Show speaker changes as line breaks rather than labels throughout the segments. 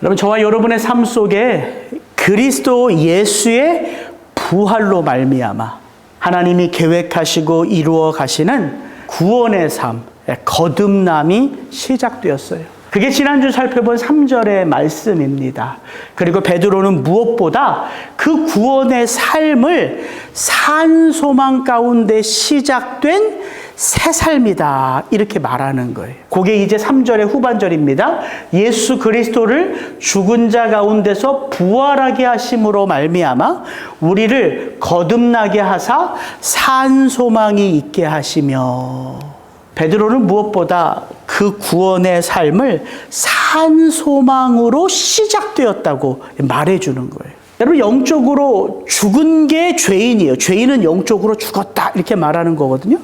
여러분, 저와 여러분의 삶 속에 그리스도 예수의 부활로 말미암아 하나님이 계획하시고 이루어 가시는 구원의 삶, 거듭남이 시작되었어요. 그게 지난주 살펴본 3절의 말씀입니다. 그리고 베드로는 무엇보다 그 구원의 삶을 산 소망 가운데 시작된 새 삶이다, 이렇게 말하는 거예요. 그게 이제 3절의 후반절입니다. 예수 그리스도를 죽은 자 가운데서 부활하게 하심으로 말미암아 우리를 거듭나게 하사 산 소망이 있게 하시며, 베드로는 무엇보다 그 구원의 삶을 산 소망으로 시작되었다고 말해주는 거예요. 여러분, 영적으로 죽은 게 죄인이에요. 죄인은 영적으로 죽었다, 이렇게 말하는 거거든요.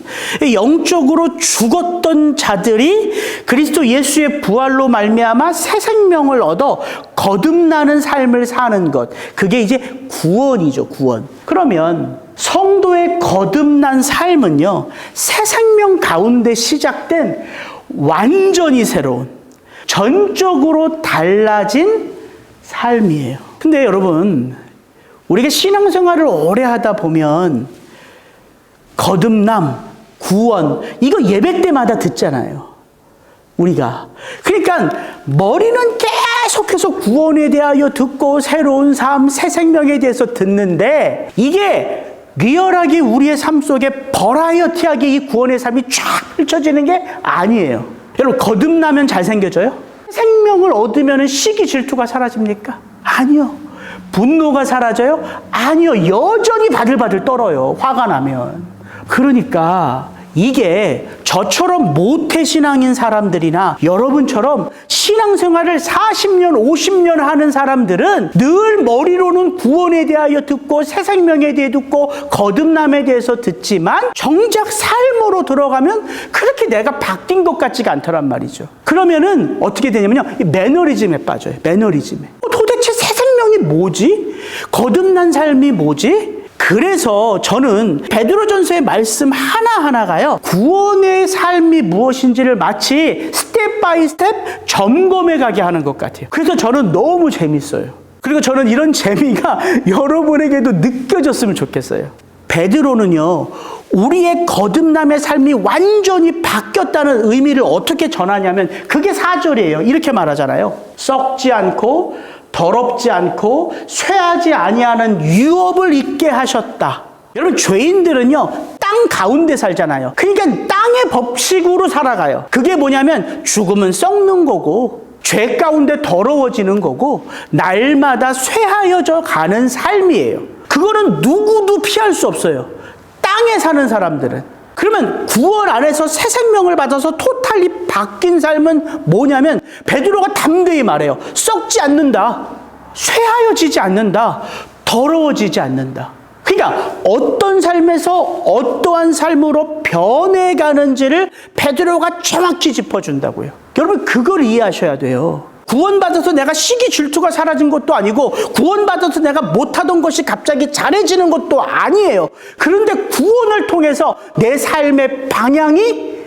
영적으로 죽었던 자들이 그리스도 예수의 부활로 말미암아 새 생명을 얻어 거듭나는 삶을 사는 것, 그게 이제 구원이죠, 구원. 그러면 성도의 거듭난 삶은요, 새 생명 가운데 시작된 완전히 새로운, 전적으로 달라진 삶이에요. 근데 여러분, 우리가 신앙생활을 오래 하다 보면 거듭남, 구원, 이거 예배 때마다 듣잖아요, 우리가. 그러니까 머리는 계속해서 구원에 대하여 듣고 새로운 삶, 새 생명에 대해서 듣는데, 이게 리얼하게 우리의 삶 속에 버라이어티하게 이 구원의 삶이 쫙 펼쳐지는 게 아니에요. 여러분, 거듭나면 잘생겨져요? 생명을 얻으면 시기 질투가 사라집니까? 아니요. 분노가 사라져요? 아니요. 여전히 바들바들 떨어요, 화가 나면. 그러니까 이게 저처럼 모태신앙인 사람들이나 여러분처럼 신앙생활을 40년, 50년 하는 사람들은 늘 머리로는 구원에 대하여 듣고 새 생명에 대해 듣고 거듭남에 대해서 듣지만 정작 삶으로 들어가면 그렇게 내가 바뀐 것 같지가 않더란 말이죠. 그러면은 어떻게 되냐면요, 매너리즘에 빠져요. 매너리즘에. 도대체 새 생명이 뭐지? 거듭난 삶이 뭐지? 그래서 저는 베드로전서의 말씀 하나하나가요, 구원의 삶이 무엇인지를 마치 스텝 바이 스텝 점검해 가게 하는 것 같아요. 그래서 저는 너무 재밌어요. 그리고 저는 이런 재미가 여러분에게도 느껴졌으면 좋겠어요. 베드로는요, 우리의 거듭남의 삶이 완전히 바뀌었다는 의미를 어떻게 전하냐면, 그게 4절이에요. 이렇게 말하잖아요. 썩지 않고 더럽지 않고 쇠하지 아니하는 유업을 있게 하셨다. 여러분, 죄인들은요, 땅 가운데 살잖아요. 그러니까 땅의 법칙으로 살아가요. 그게 뭐냐면 죽으면 썩는 거고, 죄 가운데 더러워지는 거고, 날마다 쇠하여져 가는 삶이에요. 그거는 누구도 피할 수 없어요, 땅에 사는 사람들은. 그러면 구원 안에서 새 생명을 받아서 토탈리 바뀐 삶은 뭐냐면, 베드로가 담대히 말해요. 썩지 않는다, 쇠하여지지 않는다, 더러워지지 않는다. 그러니까 어떤 삶에서 어떠한 삶으로 변해가는지를 베드로가 정확히 짚어준다고요. 여러분, 그걸 이해하셔야 돼요. 구원받아서 내가 시기 질투가 사라진 것도 아니고, 구원받아서 내가 못하던 것이 갑자기 잘해지는 것도 아니에요. 그런데 구원을 통해서 내 삶의 방향이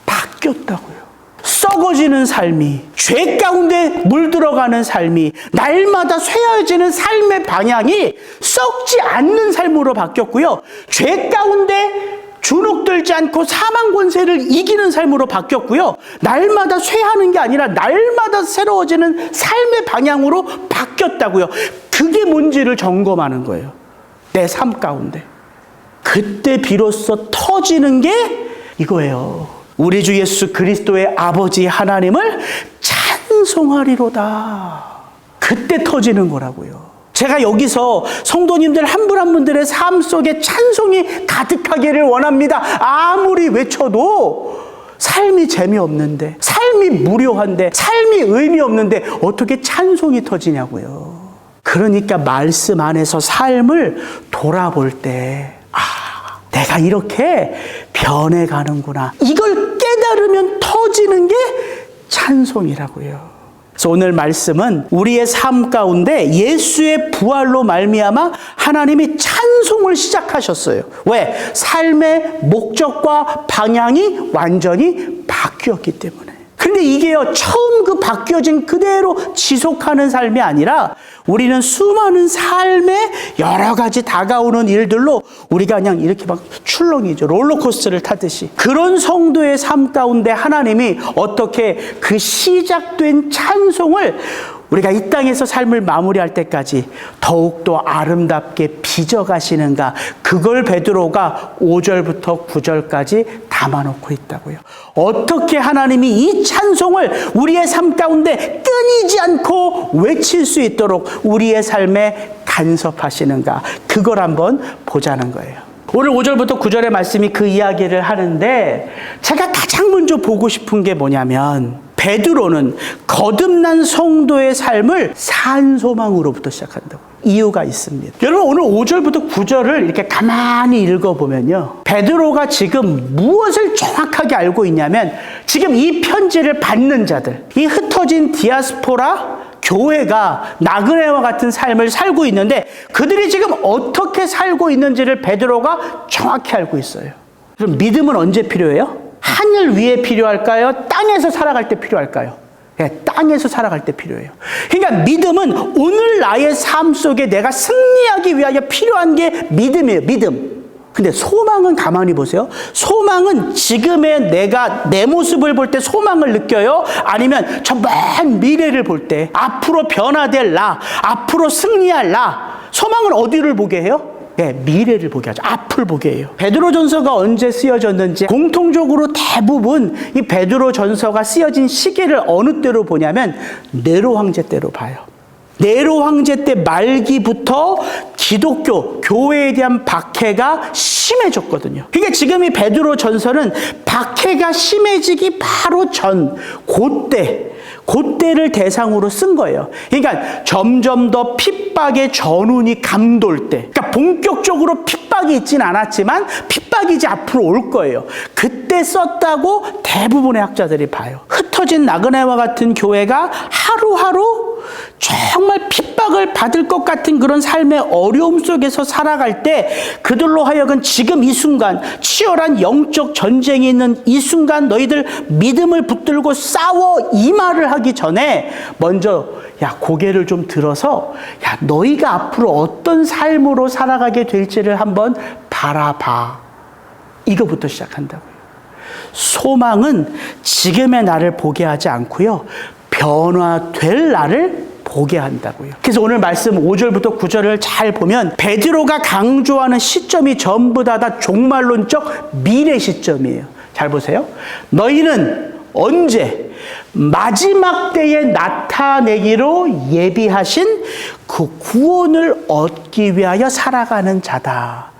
바뀌었다고요. 썩어지는 삶이, 죄 가운데 물들어가는 삶이, 날마다 쇠하여지는 삶의 방향이 썩지 않는 삶으로 바뀌었고요. 죄 가운데 주눅들지 않고 사망 권세를 이기는 삶으로 바뀌었고요. 날마다 쇠하는 게 아니라 날마다 새로워지는 삶의 방향으로 바뀌었다고요. 그게 뭔지를 점검하는 거예요, 내 삶 가운데. 그때 비로소 터지는 게 이거예요. 우리 주 예수 그리스도의 아버지 하나님을 찬송하리로다. 그때 터지는 거라고요. 제가 여기서 성도님들 한 분 한 분들의 삶 속에 찬송이 가득하기를 원합니다. 아무리 외쳐도 삶이 재미없는데, 삶이 무료한데, 삶이 의미 없는데 어떻게 찬송이 터지냐고요. 그러니까 말씀 안에서 삶을 돌아볼 때, 내가 이렇게 변해가는구나, 이걸 깨달으면 터지는 게 찬송이라고요. 그래서 오늘 말씀은 우리의 삶 가운데 예수의 부활로 말미암아 하나님이 찬송을 시작하셨어요. 왜? 삶의 목적과 방향이 완전히 바뀌었기 때문에. 근데 이게요, 처음 그 바뀌어진 그대로 지속하는 삶이 아니라 우리는 수많은 삶에 여러 가지 다가오는 일들로 우리가 그냥 이렇게 막 출렁이죠. 롤러코스터를 타듯이. 그런 성도의 삶 가운데 하나님이 어떻게 그 시작된 찬송을 우리가 이 땅에서 삶을 마무리할 때까지 더욱더 아름답게 빚어가시는가, 그걸 베드로가 5절부터 9절까지 담아놓고 있다고요. 어떻게 하나님이 이 찬송을 우리의 삶 가운데 끊이지 않고 외칠 수 있도록 우리의 삶에 간섭하시는가, 그걸 한번 보자는 거예요. 오늘 5절부터 9절의 말씀이 그 이야기를 하는데, 제가 가장 먼저 보고 싶은 게 뭐냐면, 베드로는 거듭난 성도의 삶을 산소망으로부터 시작한다고. 이유가 있습니다. 여러분, 오늘 5절부터 9절을 이렇게 가만히 읽어보면요, 베드로가 지금 무엇을 정확하게 알고 있냐면, 지금 이 편지를 받는 자들, 이 흩어진 디아스포라 교회가 나그네와 같은 삶을 살고 있는데, 그들이 지금 어떻게 살고 있는지를 베드로가 정확히 알고 있어요. 그럼 믿음은 언제 필요해요? 하늘 위에 필요할까요? 땅에서 살아갈 때 필요할까요? 네, 땅에서 살아갈 때 필요해요. 그러니까 믿음은 오늘 나의 삶 속에 내가 승리하기 위하여 필요한 게 믿음이에요. 믿음. 근데 소망은 가만히 보세요. 소망은 지금의 내가 내 모습을 볼 때 소망을 느껴요? 아니면 저 먼 미래를 볼 때 앞으로 변화될 나, 앞으로 승리할 나, 소망은 어디를 보게 해요? 네, 미래를 보게 하죠. 앞을 보게 해요. 베드로전서가 언제 쓰여졌는지 공통적으로 대부분 이 베드로전서가 쓰여진 시기를 어느 때로 보냐면 네로 황제 때로 봐요. 네로 황제 때 말기부터 기독교, 교회에 대한 박해가 심해졌거든요. 그러니까 지금 이 베드로전서는 박해가 심해지기 바로 전, 그때를 대상으로 쓴 거예요. 그러니까 점점 더 핍박의 전운이 감돌 때, 그러니까 본격적으로 핍박이 있진 않았지만 핍박이 이제 앞으로 올 거예요. 그때 썼다고 대부분의 학자들이 봐요. 흩어진 나그네와 같은 교회가 하루하루 정말 핍박을 받을 것 같은 그런 삶의 어려움 속에서 살아갈 때, 그들로 하여금 지금 이 순간 치열한 영적 전쟁이 있는 이 순간 너희들 믿음을 붙들고 싸워, 이 말을 하기 전에 먼저 야, 고개를 좀 들어서 야, 너희가 앞으로 어떤 삶으로 살아가게 될지를 한번 바라봐, 이거부터 시작한다고요. 소망은 지금의 나를 보게 하지 않고요, 변화될 나를 보게 한다고요. 그래서 오늘 말씀 5절부터 9절을 잘 보면 베드로가 강조하는 시점이 전부 다 종말론적 미래 시점이에요. 잘 보세요. 너희는 언제? 마지막 때에 나타내기로 예비하신 그 구원을 얻기 위하여 살아가는 자다.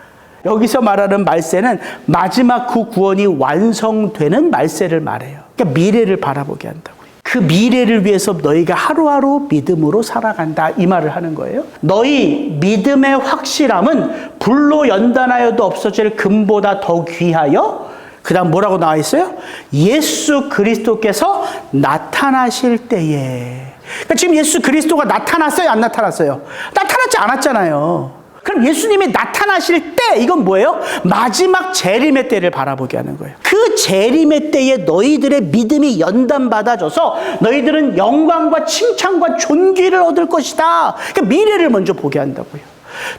여기서 말하는 말세는 마지막 그 구원이 완성되는 말세를 말해요. 그러니까 미래를 바라보게 한다고. 그 미래를 위해서 너희가 하루하루 믿음으로 살아간다, 이 말을 하는 거예요. 너희 믿음의 확실함은 불로 연단하여도 없어질 금보다 더 귀하여, 그 다음 뭐라고 나와 있어요? 예수 그리스도께서 나타나실 때에. 그러니까 지금 예수 그리스도가 나타났어요, 안 나타났어요? 나타나지 않았잖아요. 그럼 예수님이 나타나실 때, 이건 뭐예요? 마지막 재림의 때를 바라보게 하는 거예요. 그 재림의 때에 너희들의 믿음이 연단받아져서 너희들은 영광과 칭찬과 존귀를 얻을 것이다. 그러니까 미래를 먼저 보게 한다고요.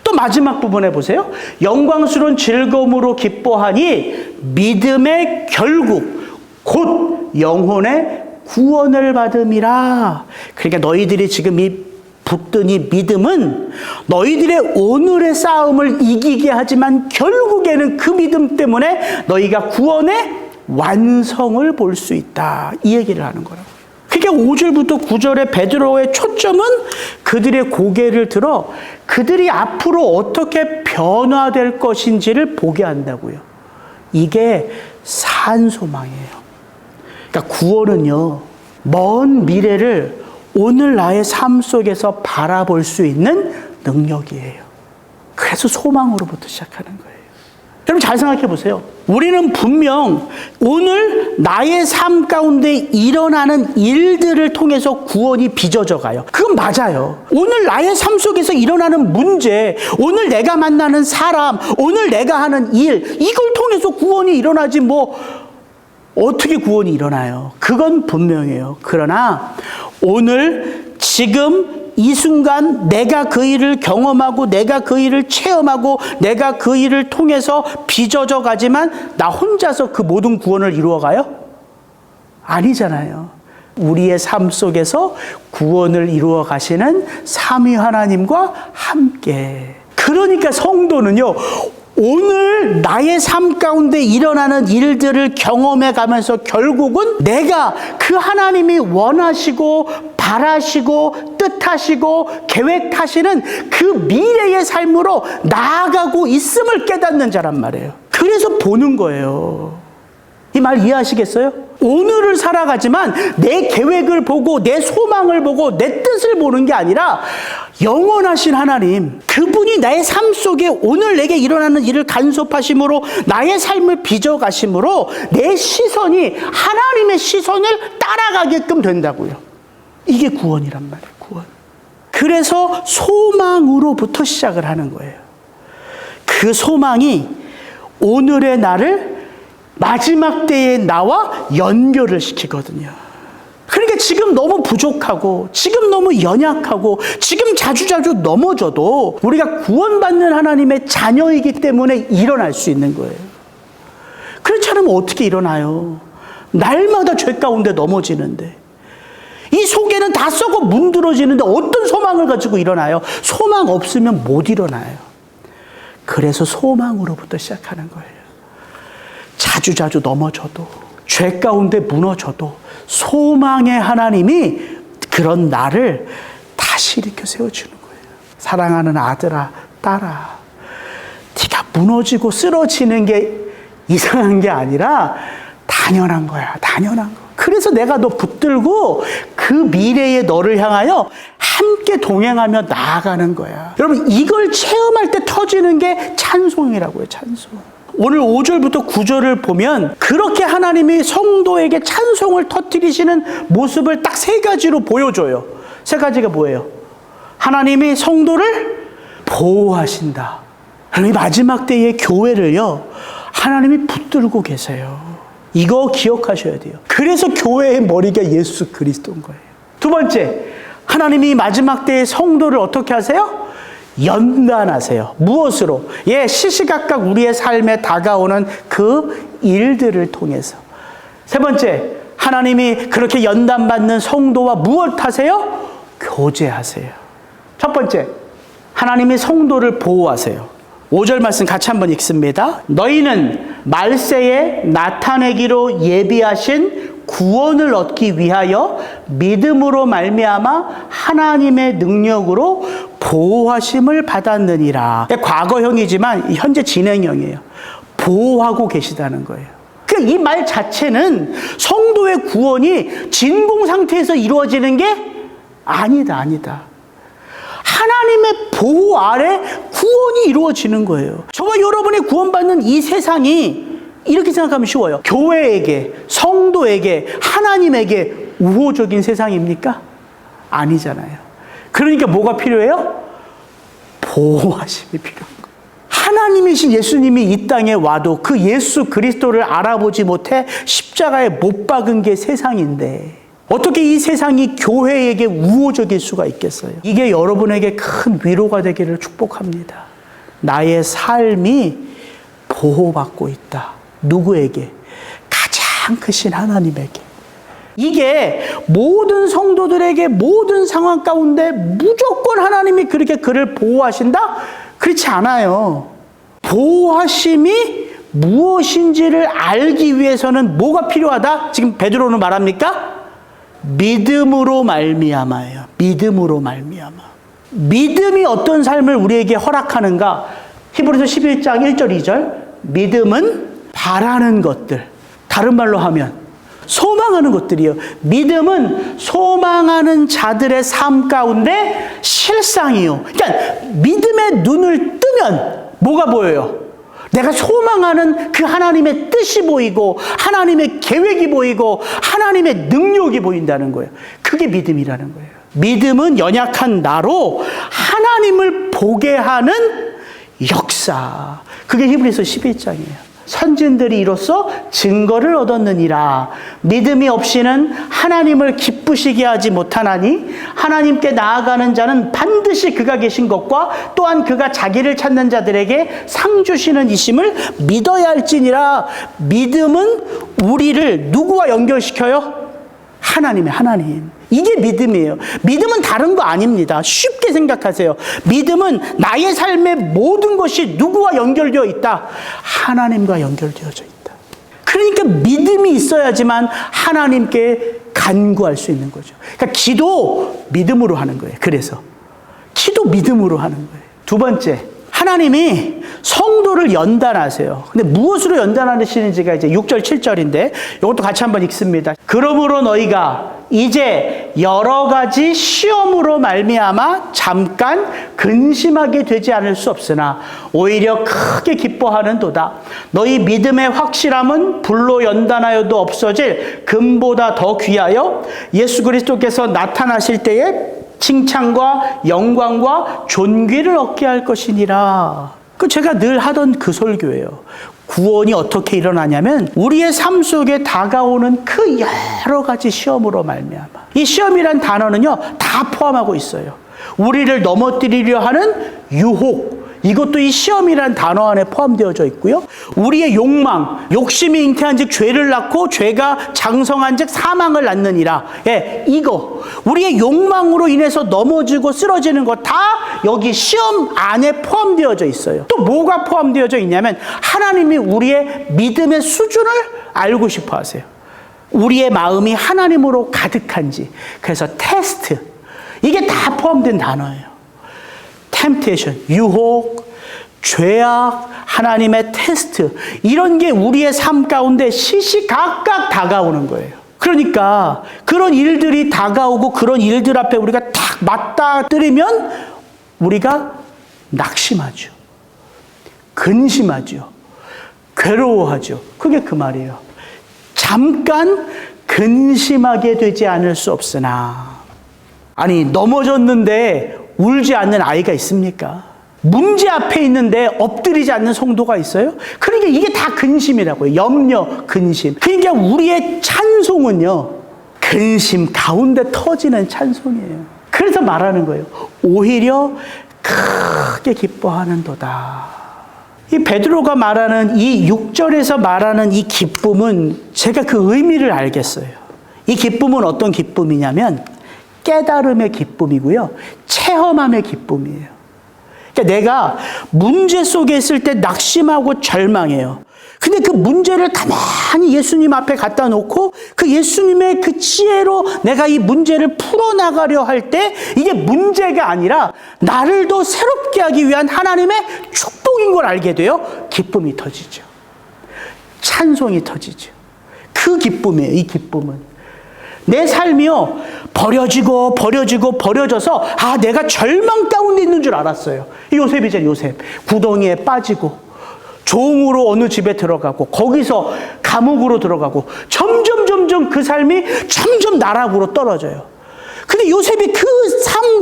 또 마지막 부분에 보세요. 영광스러운 즐거움으로 기뻐하니 믿음의 결국 곧 영혼의 구원을 받음이라. 그러니까 너희들이 지금 이 붙든 이 믿음은 너희들의 오늘의 싸움을 이기게 하지만 결국에는 그 믿음 때문에 너희가 구원의 완성을 볼 수 있다, 이 얘기를 하는 거라고. 그러니까 5절부터 9절의 베드로의 초점은 그들의 고개를 들어 그들이 앞으로 어떻게 변화될 것인지를 보게 한다고요. 이게 산소망이에요. 그러니까 구원은요, 먼 미래를 오늘 나의 삶 속에서 바라볼 수 있는 능력이에요. 그래서 소망으로부터 시작하는 거예요. 여러분 잘 생각해 보세요. 우리는 분명 오늘 나의 삶 가운데 일어나는 일들을 통해서 구원이 빚어져 가요. 그건 맞아요. 오늘 나의 삶 속에서 일어나는 문제, 오늘 내가 만나는 사람, 오늘 내가 하는 일, 이걸 통해서 구원이 일어나지 뭐 어떻게 구원이 일어나요? 그건 분명해요. 그러나 오늘 지금 이 순간 내가 그 일을 경험하고 내가 그 일을 체험하고 내가 그 일을 통해서 빚어져 가지만 나 혼자서 그 모든 구원을 이루어가요? 아니잖아요. 우리의 삶 속에서 구원을 이루어 가시는 삼위 하나님과 함께. 그러니까 성도는요, 오늘 나의 삶 가운데 일어나는 일들을 경험해 가면서 결국은 내가 그 하나님이 원하시고 바라시고 뜻하시고 계획하시는 그 미래의 삶으로 나아가고 있음을 깨닫는 자란 말이에요. 그래서 보는 거예요. 이 말 이해하시겠어요? 오늘을 살아가지만 내 계획을 보고 내 소망을 보고 내 뜻을 보는 게 아니라 영원하신 하나님, 그분이 나의 삶 속에 오늘 내게 일어나는 일을 간섭하심으로 나의 삶을 빚어가심으로 내 시선이 하나님의 시선을 따라가게끔 된다고요. 이게 구원이란 말이에요. 구원. 그래서 소망으로부터 시작을 하는 거예요. 그 소망이 오늘의 나를 마지막 때의 나와 연결을 시키거든요. 그러니까 지금 너무 부족하고 지금 너무 연약하고 지금 자주자주 넘어져도 우리가 구원받는 하나님의 자녀이기 때문에 일어날 수 있는 거예요. 그렇지 않으면 어떻게 일어나요? 날마다 죄 가운데 넘어지는데 이 속에는 다 썩어 문드러지는데 어떤 소망을 가지고 일어나요? 소망 없으면 못 일어나요. 그래서 소망으로부터 시작하는 거예요. 자주자주 넘어져도 죄 가운데 무너져도 소망의 하나님이 그런 나를 다시 일으켜 세워주는 거예요. 사랑하는 아들아, 딸아, 네가 무너지고 쓰러지는 게 이상한 게 아니라 당연한 거야. 당연한 거. 그래서 내가 너 붙들고 그 미래의 너를 향하여 함께 동행하며 나아가는 거야. 여러분, 이걸 체험할 때 터지는 게 찬송이라고요. 찬송. 오늘 5절부터 9절을 보면 그렇게 하나님이 성도에게 찬송을 터뜨리시는 모습을 딱 세 가지로 보여줘요. 세 가지가 뭐예요? 하나님이 성도를 보호하신다. 하나님 마지막 때의 교회를요, 하나님이 붙들고 계세요. 이거 기억하셔야 돼요. 그래서 교회의 머리가 예수 그리스도인 거예요. 두 번째, 하나님이 마지막 때의 성도를 어떻게 하세요? 연단하세요. 무엇으로? 시시각각 우리의 삶에 다가오는 그 일들을 통해서. 세 번째, 하나님이 그렇게 연단받는 성도와 무엇 하세요? 교제하세요. 첫 번째, 하나님이 성도를 보호하세요. 5절 말씀 같이 한번 읽습니다. 너희는 말세에 나타내기로 예비하신 구원을 얻기 위하여 믿음으로 말미암아 하나님의 능력으로 보호하심을 받았느니라. 과거형이지만 현재 진행형이에요. 보호하고 계시다는 거예요. 그러니까 이 말 자체는 성도의 구원이 진공 상태에서 이루어지는 게 아니다. 하나님의 보호 아래 구원이 이루어지는 거예요. 저와 여러분이 구원받는 이 세상이 이렇게 생각하면 쉬워요. 교회에게, 성도에게, 하나님에게 우호적인 세상입니까? 아니잖아요. 그러니까 뭐가 필요해요? 보호하심이 필요한 거예요. 하나님이신 예수님이 이 땅에 와도 그 예수 그리스도를 알아보지 못해 십자가에 못 박은 게 세상인데 어떻게 이 세상이 교회에게 우호적일 수가 있겠어요? 이게 여러분에게 큰 위로가 되기를 축복합니다. 나의 삶이 보호받고 있다. 누구에게? 가장 크신 하나님에게. 이게 모든 성도들에게 모든 상황 가운데 무조건 하나님이 그렇게 그를 보호하신다? 그렇지 않아요. 보호하심이 무엇인지를 알기 위해서는 뭐가 필요하다? 지금 베드로는 말합니까? 믿음으로 말미암아요. 믿음으로 말미암아. 믿음이 어떤 삶을 우리에게 허락하는가? 히브리서 11장 1절 2절. 믿음은 바라는 것들. 다른 말로 하면 소망하는 것들이요. 믿음은 소망하는 자들의 삶 가운데 실상이요. 그러니까 믿음의 눈을 뜨면 뭐가 보여요? 내가 소망하는 그 하나님의 뜻이 보이고 하나님의 계획이 보이고 하나님의 능력이 보인다는 거예요. 그게 믿음이라는 거예요. 믿음은 연약한 나로 하나님을 보게 하는 역사. 그게 히브리서 11장이에요. 선진들이 이로써 증거를 얻었느니라. 믿음이 없이는 하나님을 기쁘시게 하지 못하나니 하나님께 나아가는 자는 반드시 그가 계신 것과 또한 그가 자기를 찾는 자들에게 상 주시는 이심을 믿어야 할지니라. 믿음은 우리를 누구와 연결시켜요? 하나님. 이게 믿음이에요. 믿음은 다른 거 아닙니다. 쉽게 생각하세요. 믿음은 나의 삶의 모든 것이 누구와 연결되어 있다? 하나님과 연결되어져 있다. 그러니까 믿음이 있어야지만 하나님께 간구할 수 있는 거죠. 그러니까 기도 믿음으로 하는 거예요. 그래서 기도 믿음으로 하는 거예요. 두 번째, 하나님이 성도를 연단하세요. 근데 무엇으로 연단하시는지가 이제 6절, 7절인데 이것도 같이 한번 읽습니다. 그러므로 너희가 이제 여러 가지 시험으로 말미암아 잠깐 근심하게 되지 않을 수 없으나 오히려 크게 기뻐하는도다. 너희 믿음의 확실함은 불로 연단하여도 없어질 금보다 더 귀하여 예수 그리스도께서 나타나실 때에 칭찬과 영광과 존귀를 얻게 할 것이니라. 그 제가 늘 하던 그 설교예요. 구원이 어떻게 일어나냐면 우리의 삶 속에 다가오는 그 여러 가지 시험으로 말미암아. 이 시험이란 단어는요 다 포함하고 있어요. 우리를 넘어뜨리려 하는 유혹, 이것도 이 시험이라는 단어 안에 포함되어져 있고요. 우리의 욕망, 욕심이 잉태한즉 죄를 낳고 죄가 장성한즉 사망을 낳느니라. 예, 이거 우리의 욕망으로 인해서 넘어지고 쓰러지는 거 다 여기 시험 안에 포함되어져 있어요. 또 뭐가 포함되어져 있냐면 하나님이 우리의 믿음의 수준을 알고 싶어 하세요. 우리의 마음이 하나님으로 가득한지. 그래서 테스트, 이게 다 포함된 단어예요. temptation, 유혹, 죄악, 하나님의 테스트, 이런 게 우리의 삶 가운데 시시각각 다가오는 거예요. 그러니까 그런 일들이 다가오고 그런 일들 앞에 우리가 탁 맞닥뜨리면 우리가 낙심하죠. 근심하죠. 괴로워하죠. 그게 그 말이에요. 잠깐 근심하게 되지 않을 수 없으나. 아니, 넘어졌는데 울지 않는 아이가 있습니까? 문제 앞에 있는데 엎드리지 않는 성도가 있어요? 그러니까 이게 다 근심이라고요. 염려, 근심. 그러니까 우리의 찬송은요, 근심 가운데 터지는 찬송이에요. 그래서 말하는 거예요. 오히려 크게 기뻐하는도다. 이 베드로가 말하는 이 6절에서 말하는 이 기쁨은 제가 그 의미를 알겠어요. 이 기쁨은 어떤 기쁨이냐면 깨달음의 기쁨이고요. 체험함의 기쁨이에요. 그러니까 내가 문제 속에 있을 때 낙심하고 절망해요. 근데 그 문제를 가만히 예수님 앞에 갖다 놓고 그 예수님의 그 지혜로 내가 이 문제를 풀어나가려 할 때 이게 문제가 아니라 나를 더 새롭게 하기 위한 하나님의 축복인 걸 알게 돼요. 기쁨이 터지죠. 찬송이 터지죠. 그 기쁨이에요. 이 기쁨은. 내 삶이요, 버려져서 내가 절망 가운데 있는 줄 알았어요. 요셉이잖아요. 요셉. 구덩이에 빠지고 종으로 어느 집에 들어가고 거기서 감옥으로 들어가고 점점 그 삶이 점점 나락으로 떨어져요. 근데 요셉이 그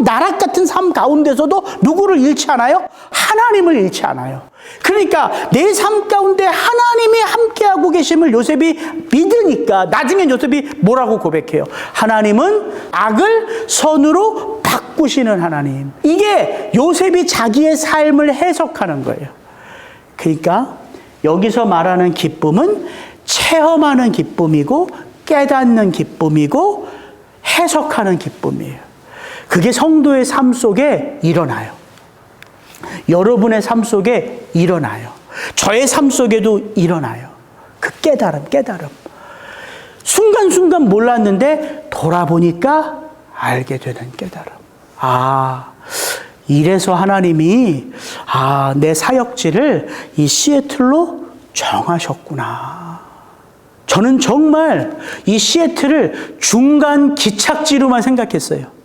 나락 같은 삶 가운데서도 누구를 잃지 않아요? 하나님을 잃지 않아요. 그러니까 내 삶 가운데 하나님이 함께하고 계심을 요셉이 믿으니까 나중에 요셉이 뭐라고 고백해요? 하나님은 악을 선으로 바꾸시는 하나님. 이게 요셉이 자기의 삶을 해석하는 거예요. 그러니까 여기서 말하는 기쁨은 체험하는 기쁨이고 깨닫는 기쁨이고 해석하는 기쁨이에요. 그게 성도의 삶 속에 일어나요. 여러분의 삶 속에 일어나요. 저의 삶 속에도 일어나요. 그 깨달음. 순간순간 몰랐는데 돌아보니까 알게 되는 깨달음. 이래서 하나님이 내 사역지를 이 시애틀로 정하셨구나. 저는 정말 이 시애틀을 중간 기착지로만 생각했어요.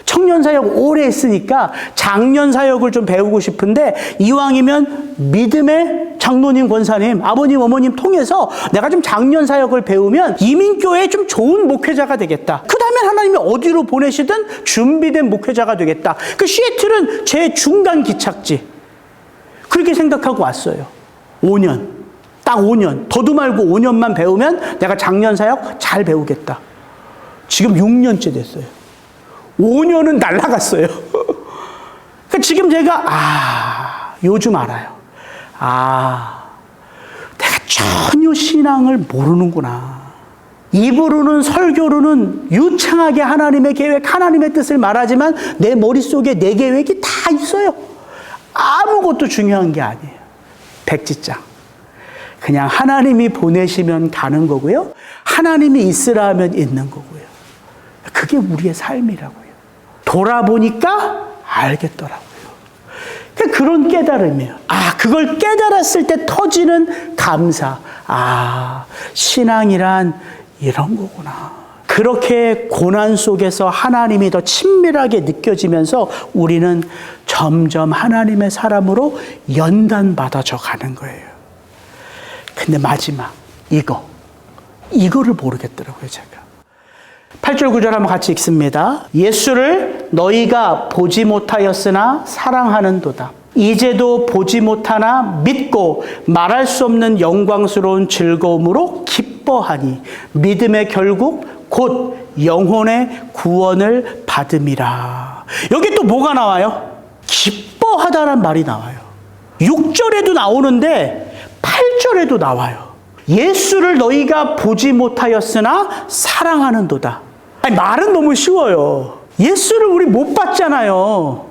청년 사역 오래 했으니까 장년 사역을 좀 배우고 싶은데 이왕이면 믿음의 장로님, 권사님, 아버님, 어머님 통해서 내가 좀 장년 사역을 배우면 이민교회에 좀 좋은 목회자가 되겠다. 그 다음에 하나님이 어디로 보내시든 준비된 목회자가 되겠다. 그 시애틀은 제 중간 기착지. 그렇게 생각하고 왔어요. 5년. 딱 5년. 더도 말고 5년만 배우면 내가 작년 사역 잘 배우겠다. 지금 6년째 됐어요. 5년은 날아갔어요. 그러니까 지금 제가 요즘 알아요. 내가 전혀 신앙을 모르는구나. 입으로는 설교로는 유창하게 하나님의 계획, 하나님의 뜻을 말하지만 내 머릿속에 내 계획이 다 있어요. 아무것도 중요한 게 아니에요. 백지장. 그냥 하나님이 보내시면 가는 거고요. 하나님이 있으라 하면 있는 거고요. 그게 우리의 삶이라고요. 돌아보니까 알겠더라고요. 그런 깨달음이에요. 그걸 깨달았을 때 터지는 감사. 신앙이란 이런 거구나. 그렇게 고난 속에서 하나님이 더 친밀하게 느껴지면서 우리는 점점 하나님의 사람으로 연단받아져 가는 거예요. 근데 마지막 이거를 모르겠더라고요, 제가. 8절 9절 한번 같이 읽습니다. 예수를 너희가 보지 못하였으나 사랑하는도다. 이제도 보지 못하나 믿고 말할 수 없는 영광스러운 즐거움으로 기뻐하니 믿음의 결국 곧 영혼의 구원을 받음이라. 여기 또 뭐가 나와요? 기뻐하다란 말이 나와요. 6절에도 나오는데 8절에도 나와요. 예수를 너희가 보지 못하였으나 사랑하는도다. 말은 너무 쉬워요. 예수를 우리 못 봤잖아요.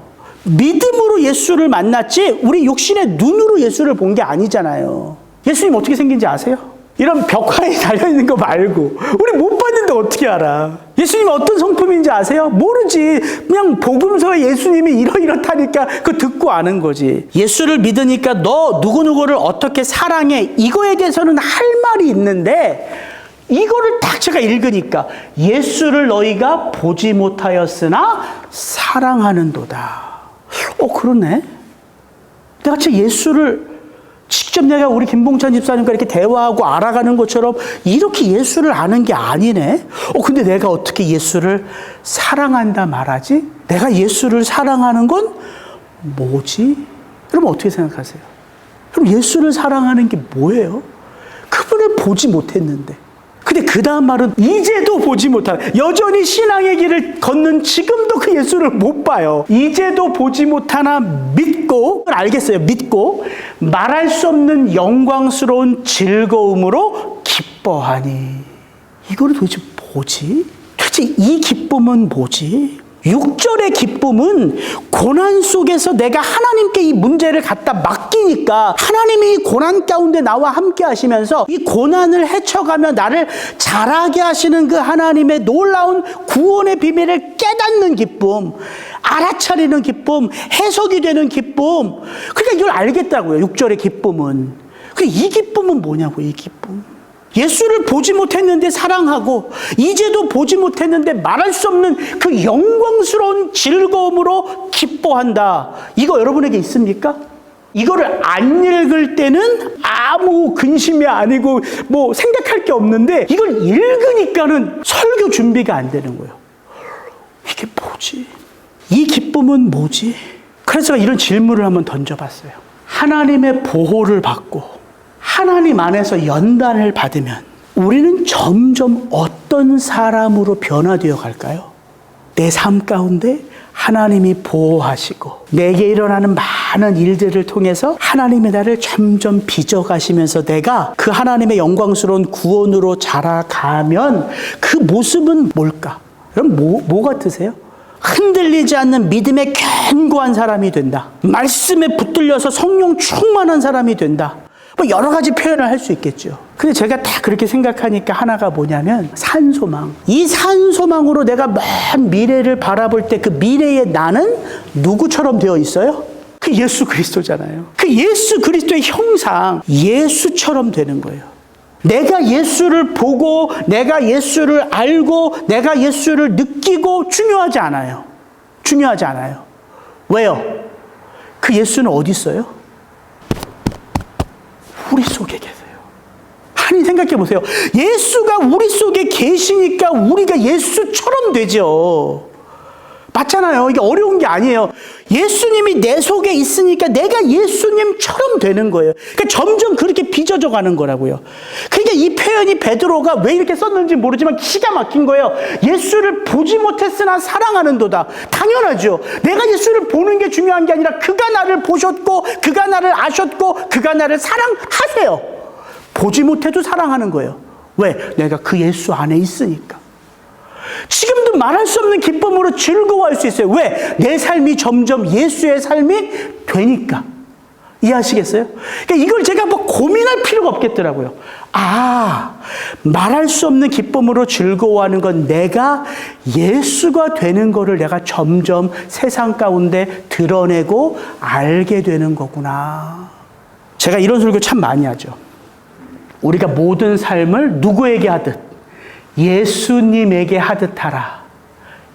믿음으로 예수를 만났지 우리 육신의 눈으로 예수를 본 게 아니잖아요. 예수님 어떻게 생긴지 아세요? 이런 벽화에 달려있는 거 말고 우리 못 봤는데 어떻게 알아? 예수님 어떤 성품인지 아세요? 모르지. 그냥 복음서에 예수님이 이렇다니까 그거 듣고 아는 거지. 예수를 믿으니까 너 누구누구를 어떻게 사랑해? 이거에 대해서는 할 말이 있는데 이거를 딱 제가 읽으니까 예수를 너희가 보지 못하였으나 사랑하는도다. 그러네. 내가 진짜 예수를 직접 내가 우리 김봉찬 집사님과 이렇게 대화하고 알아가는 것처럼 이렇게 예수를 아는 게 아니네. 근데 내가 어떻게 예수를 사랑한다 말하지? 내가 예수를 사랑하는 건 뭐지? 여러분 어떻게 생각하세요? 그럼 예수를 사랑하는 게 뭐예요? 그분을 보지 못했는데. 근데 그 다음 말은 이제도 보지 못하는, 여전히 신앙의 길을 걷는 지금도 그 예수를 못 봐요. 이제도 보지 못하나 믿고, 알겠어요. 믿고 말할 수 없는 영광스러운 즐거움으로 기뻐하니. 이거를 도대체 뭐지? 도대체 이 기쁨은 뭐지? 6절의 기쁨은 고난 속에서 내가 하나님께 이 문제를 갖다 맡기니까 하나님이 고난 가운데 나와 함께 하시면서 이 고난을 헤쳐가며 나를 자라게 하시는 그 하나님의 놀라운 구원의 비밀을 깨닫는 기쁨, 알아차리는 기쁨, 해석이 되는 기쁨. 그러니까 이걸 알겠다고요. 6절의 기쁨은. 이 기쁨은 뭐냐고, 이 기쁨. 예수를 보지 못했는데 사랑하고 이제도 보지 못했는데 말할 수 없는 그 영광스러운 즐거움으로 기뻐한다. 이거 여러분에게 있습니까? 이거를 안 읽을 때는 아무 근심이 아니고 뭐 생각할 게 없는데 이걸 읽으니까는 설교 준비가 안 되는 거예요. 이게 뭐지? 이 기쁨은 뭐지? 그래서 이런 질문을 한번 던져봤어요. 하나님의 보호를 받고 하나님 안에서 연단을 받으면 우리는 점점 어떤 사람으로 변화되어 갈까요? 내 삶 가운데 하나님이 보호하시고 내게 일어나는 많은 일들을 통해서 하나님의 나를 점점 빚어가시면서 내가 그 하나님의 영광스러운 구원으로 자라가면 그 모습은 뭘까? 그럼 뭐 같으세요? 흔들리지 않는 믿음의 견고한 사람이 된다. 말씀에 붙들려서 성령 충만한 사람이 된다. 뭐 여러 가지 표현을 할 수 있겠죠. 근데 제가 다 그렇게 생각하니까 하나가 뭐냐면 산소망. 이 산소망으로 내가 먼 미래를 바라볼 때 그 미래의 나는 누구처럼 되어 있어요? 그 예수 그리스도잖아요. 그 예수 그리스도의 형상, 예수처럼 되는 거예요. 내가 예수를 보고 내가 예수를 알고 내가 예수를 느끼고 중요하지 않아요. 중요하지 않아요. 왜요? 그 예수는 어디 있어요? 우리 속에 계세요. 아니 생각해 보세요. 예수가 우리 속에 계시니까 우리가 예수처럼 되죠. 맞잖아요. 이게 어려운 게 아니에요. 예수님이 내 속에 있으니까 내가 예수님처럼 되는 거예요. 그러니까 점점 그렇게 빚어져 가는 거라고요. 그러니까 이 표현이 베드로가 왜 이렇게 썼는지 모르지만 기가 막힌 거예요. 예수를 보지 못했으나 사랑하는도다. 당연하죠. 내가 예수를 보는 게 중요한 게 아니라 그가 나를 보셨고 그가 나를 아셨고 그가 나를 사랑하세요. 보지 못해도 사랑하는 거예요. 왜? 내가 그 예수 안에 있으니까. 지금도 말할 수 없는 기쁨으로 즐거워할 수 있어요. 왜? 내 삶이 점점 예수의 삶이 되니까. 이해하시겠어요? 그러니까 이걸 제가 뭐 고민할 필요가 없겠더라고요. 말할 수 없는 기쁨으로 즐거워하는 건 내가 예수가 되는 거를 내가 점점 세상 가운데 드러내고 알게 되는 거구나. 제가 이런 설교 참 많이 하죠. 우리가 모든 삶을 누구에게 하듯 예수님에게 하듯 하라.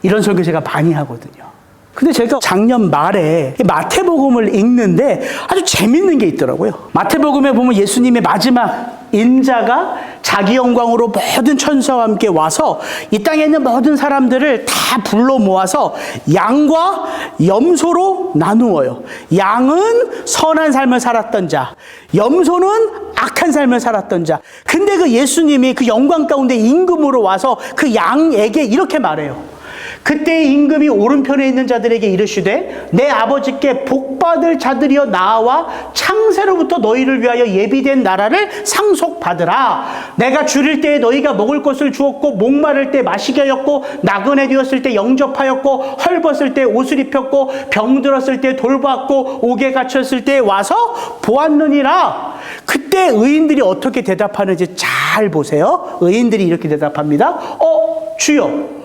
이런 설교 제가 많이 하거든요. 근데 제가 작년 말에 마태복음을 읽는데 아주 재밌는 게 있더라고요. 마태복음에 보면 예수님의 마지막 인자가 자기 영광으로 모든 천사와 함께 와서 이 땅에 있는 모든 사람들을 다 불러 모아서 양과 염소로 나누어요. 양은 선한 삶을 살았던 자, 염소는 악한 삶을 살았던 자. 근데 그 예수님이 그 영광 가운데 임금으로 와서 그 양에게 이렇게 말해요. 그때 임금이 오른편에 있는 자들에게 이르시되 내 아버지께 복받을 자들이여 나와 창세로부터 너희를 위하여 예비된 나라를 상속받으라. 내가 줄일 때에 너희가 먹을 것을 주었고 목마를 때 마시게 하였고 나그네 되었을 때 영접하였고 헐벗을 때 옷을 입혔고 병들었을 때 돌보았고 옥에 갇혔을 때 와서 보았느니라. 그때 의인들이 어떻게 대답하는지 잘 보세요. 의인들이 이렇게 대답합니다. 주여,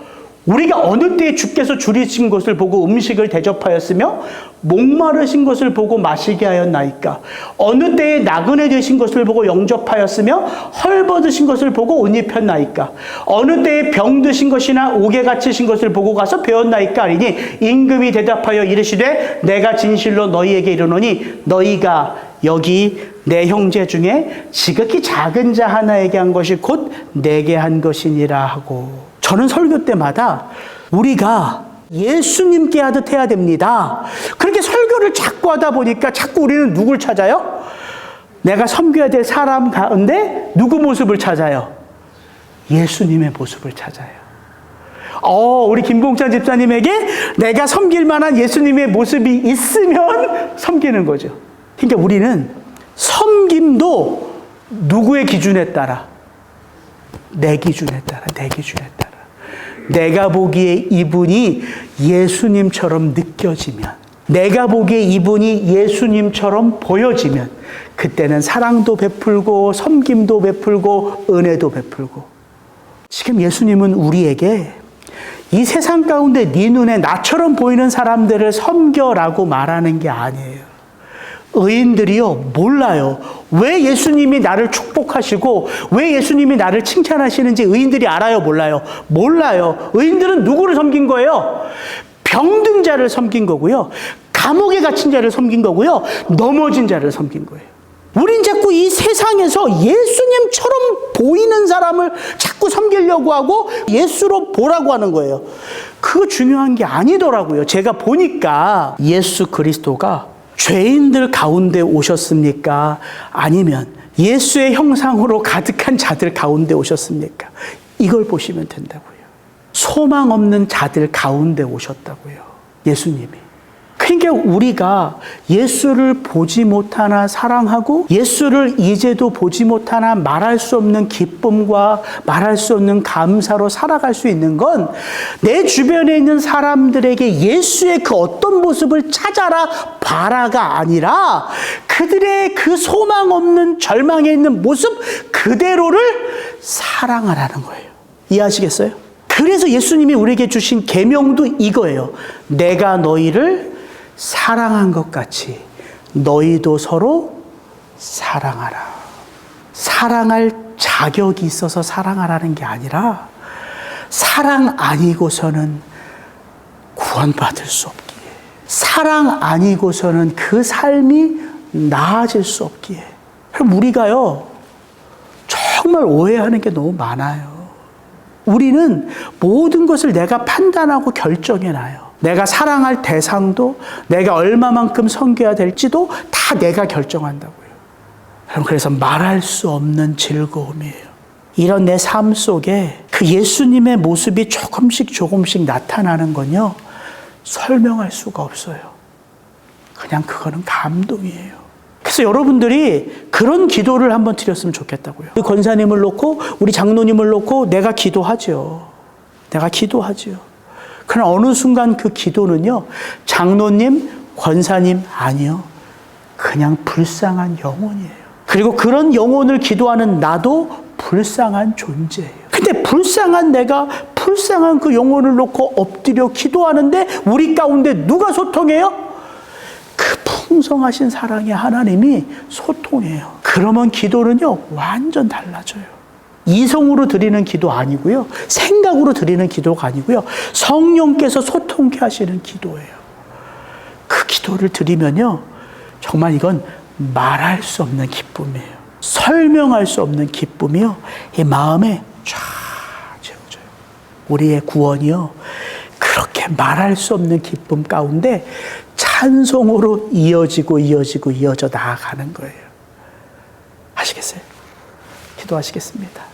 우리가 어느 때에 주께서 줄이신 것을 보고 음식을 대접하였으며 목마르신 것을 보고 마시게 하였나이까? 어느 때에 나그네 되신 것을 보고 영접하였으며 헐벗으신 것을 보고 옷 입혔나이까? 어느 때에 병드신 것이나 옥에 갇히신 것을 보고 가서 배웠나이까? 하리니 임금이 대답하여 이르시되 내가 진실로 너희에게 이르노니 너희가 여기 내 형제 중에 지극히 작은 자 하나에게 한 것이 곧 내게 한 것이니라 하고. 저는 설교 때마다 우리가 예수님께 하듯 해야 됩니다. 그렇게 설교를 자꾸 하다 보니까 자꾸 우리는 누굴 찾아요? 내가 섬겨야 될 사람 가운데 누구 모습을 찾아요? 예수님의 모습을 찾아요. 우리 김봉찬 집사님에게 내가 섬길 만한 예수님의 모습이 있으면 섬기는 거죠. 그러니까 우리는 섬김도 누구의 기준에 따라? 내 기준에 따라, 내 기준에 따라. 내가 보기에 이분이 예수님처럼 느껴지면, 내가 보기에 이분이 예수님처럼 보여지면 그때는 사랑도 베풀고 섬김도 베풀고 은혜도 베풀고. 지금 예수님은 우리에게 이 세상 가운데 네 눈에 나처럼 보이는 사람들을 섬겨라고 말하는 게 아니에요. 의인들이요, 몰라요. 왜 예수님이 나를 축복하시고 왜 예수님이 나를 칭찬하시는지 의인들이 알아요, 몰라요? 몰라요. 의인들은 누구를 섬긴 거예요? 병든 자를 섬긴 거고요. 감옥에 갇힌 자를 섬긴 거고요. 넘어진 자를 섬긴 거예요. 우린 자꾸 이 세상에서 예수님처럼 보이는 사람을 자꾸 섬기려고 하고 예수로 보라고 하는 거예요. 그거 중요한 게 아니더라고요. 제가 보니까 예수 그리스도가 죄인들 가운데 오셨습니까? 아니면 예수의 형상으로 가득한 자들 가운데 오셨습니까? 이걸 보시면 된다고요. 소망 없는 자들 가운데 오셨다고요. 예수님이. 그러니까 우리가 예수를 보지 못하나 사랑하고 예수를 이제도 보지 못하나 말할 수 없는 기쁨과 말할 수 없는 감사로 살아갈 수 있는 건 내 주변에 있는 사람들에게 예수의 그 어떤 모습을 찾아라 봐라가 아니라 그들의 그 소망 없는 절망에 있는 모습 그대로를 사랑하라는 거예요. 이해하시겠어요? 그래서 예수님이 우리에게 주신 계명도 이거예요. 내가 너희를 사랑한 것 같이 너희도 서로 사랑하라. 사랑할 자격이 있어서 사랑하라는 게 아니라 사랑 아니고서는 구원받을 수 없기에, 사랑 아니고서는 그 삶이 나아질 수 없기에. 그럼 우리가요 정말 오해하는 게 너무 많아요. 우리는 모든 것을 내가 판단하고 결정해놔요. 내가 사랑할 대상도, 내가 얼마만큼 섬겨야 될지도 다 내가 결정한다고요. 여러분, 그래서 말할 수 없는 즐거움이에요. 이런 내 삶 속에 그 예수님의 모습이 조금씩 나타나는 건요, 설명할 수가 없어요. 그냥 그거는 감동이에요. 그래서 여러분들이 그런 기도를 한번 드렸으면 좋겠다고요. 우리 권사님을 놓고, 우리 장로님을 놓고 내가 기도하죠. 내가 기도하죠. 그러나 어느 순간 그 기도는요, 장로님, 권사님 아니요. 그냥 불쌍한 영혼이에요. 그리고 그런 영혼을 기도하는 나도 불쌍한 존재예요. 근데 불쌍한 내가 불쌍한 그 영혼을 놓고 엎드려 기도하는데 우리 가운데 누가 소통해요? 그 풍성하신 사랑의 하나님이 소통해요. 그러면 기도는요, 완전 달라져요. 이성으로 드리는 기도 아니고요. 생각으로 드리는 기도가 아니고요. 성령께서 소통케 하시는 기도예요. 그 기도를 드리면요, 정말 이건 말할 수 없는 기쁨이에요. 설명할 수 없는 기쁨이요, 이 마음에 쫙 채워져요. 우리의 구원이요, 그렇게 말할 수 없는 기쁨 가운데 찬송으로 이어져 나아가는 거예요. 아시겠어요? 기도하시겠습니다.